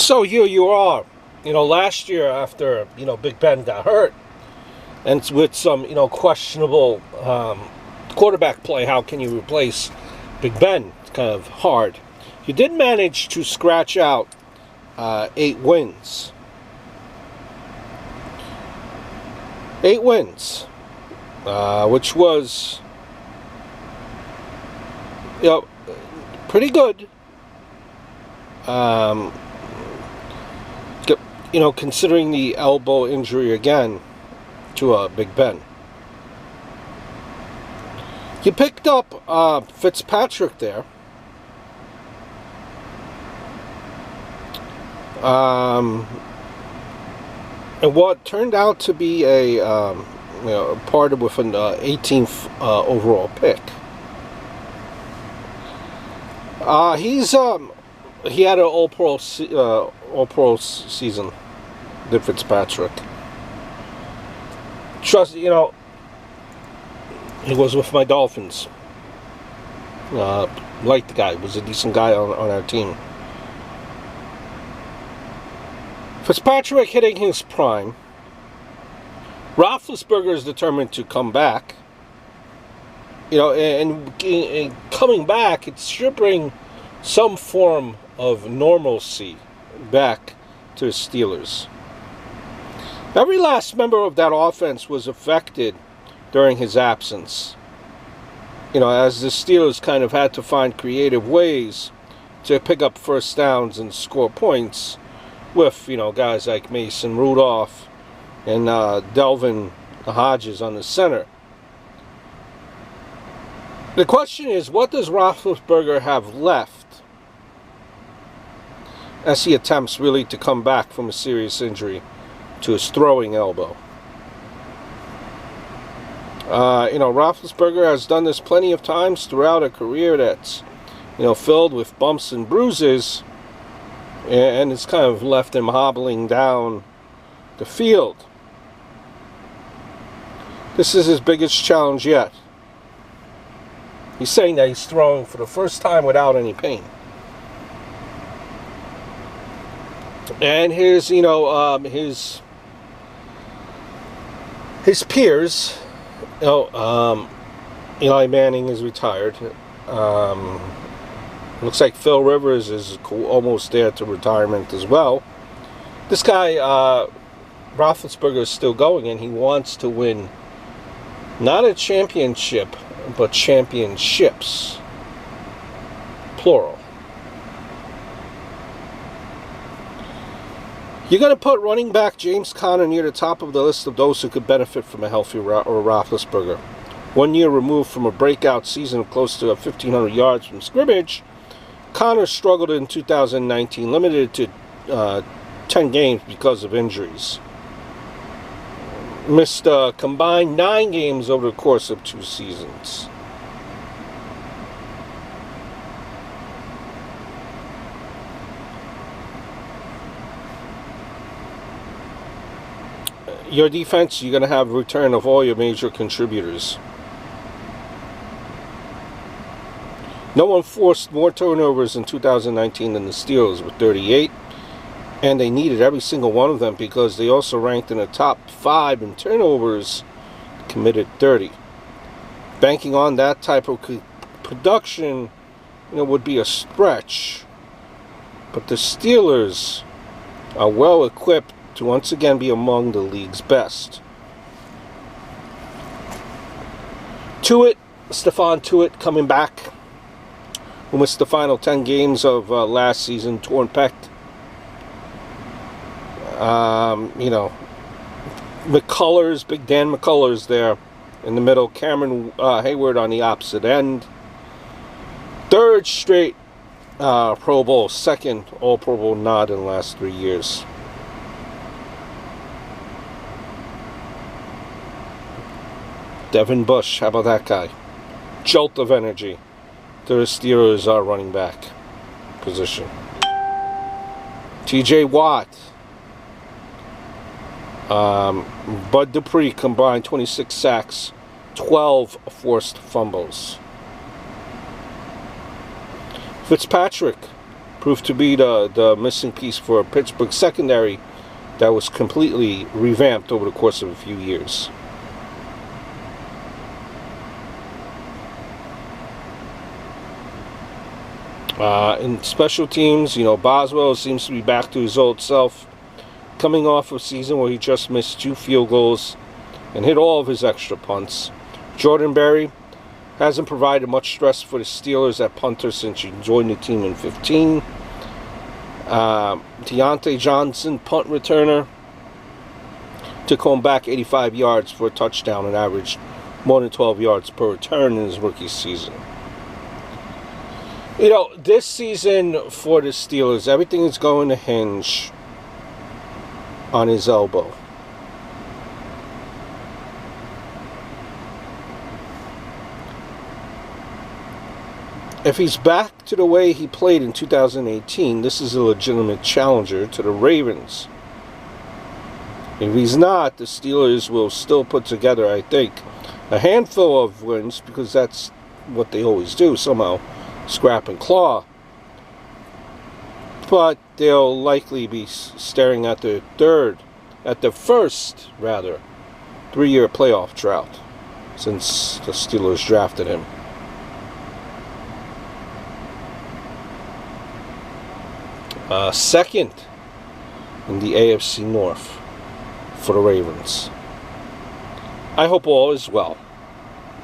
So here you are, last year after, Big Ben got hurt, and with some, questionable quarterback play, how can you replace Big Ben? It's kind of hard. You did manage to scratch out 8 wins. 8 wins, which was, pretty good. Considering the elbow injury again to Big Ben. You picked up Fitzpatrick there. And what turned out to be a part with an 18th overall pick. He had an all-pro season, did Fitzpatrick. Trust, he was with my Dolphins. Liked the guy, was a decent guy on our team. Fitzpatrick hitting his prime. Roethlisberger is determined to come back. And coming back, it should bring some form of normalcy back to the Steelers. Every last member of that offense was affected during his absence. As the Steelers kind of had to find creative ways to pick up first downs and score points with, guys like Mason Rudolph and Delvin Hodges on the center. The question is, what does Roethlisberger have left as he attempts really to come back from a serious injury to his throwing elbow? Roethlisberger has done this plenty of times throughout a career that's, filled with bumps and bruises, and it's kind of left him hobbling down the field. This is his biggest challenge yet. He's saying that he's throwing for the first time without any pain. And his peers, Eli Manning is retired. Looks like Phil Rivers is almost there to retirement as well. This guy, Roethlisberger, is still going, and he wants to win not a championship, but championships. Plural. You're going to put running back James Conner near the top of the list of those who could benefit from a healthy Roethlisberger. 1 year removed from a breakout season of close to 1,500 yards from scrimmage, Conner struggled in 2019, limited to 10 games because of injuries. Missed a combined 9 games over the course of 2 seasons. Your defense, you're going to have a return of all your major contributors. No one forced more turnovers in 2019 than the Steelers with 38. And they needed every single one of them because they also ranked in the top 5 in turnovers, committed 30. Banking on that type of production, would be a stretch. But the Steelers are well equipped to once again be among the league's best. Stephon Tuitt coming back, who missed the final 10 games of last season, torn pec. McCullers, Big Dan McCullers there in the middle. Cameron Hayward on the opposite end. 3rd straight Pro Bowl, 2nd All Pro Bowl nod in the last 3 years. Devin Bush, how about that guy? Jolt of energy to the Steelers running back position. TJ Watt. Bud Dupree combined 26 sacks, 12 forced fumbles. Fitzpatrick proved to be the missing piece for a Pittsburgh secondary that was completely revamped over the course of a few years. In special teams, Boswell seems to be back to his old self, coming off a season where he just missed 2 field goals and hit all of his extra punts. Jordan Berry hasn't provided much stress for the Steelers at punter since he joined the team in 2015. Deontay Johnson, punt returner, took home back 85 yards for a touchdown and averaged more than 12 yards per return in his rookie season. This season for the Steelers, everything is going to hinge on his elbow. If he's back to the way he played in 2018, this is a legitimate challenger to the Ravens. If he's not, the Steelers will still put together, I think, a handful of wins, because that's what they always do, somehow scrap and claw. But they'll likely be staring at the first 3-year playoff drought since the Steelers drafted him. Second in the AFC North for the Ravens. I hope all is well.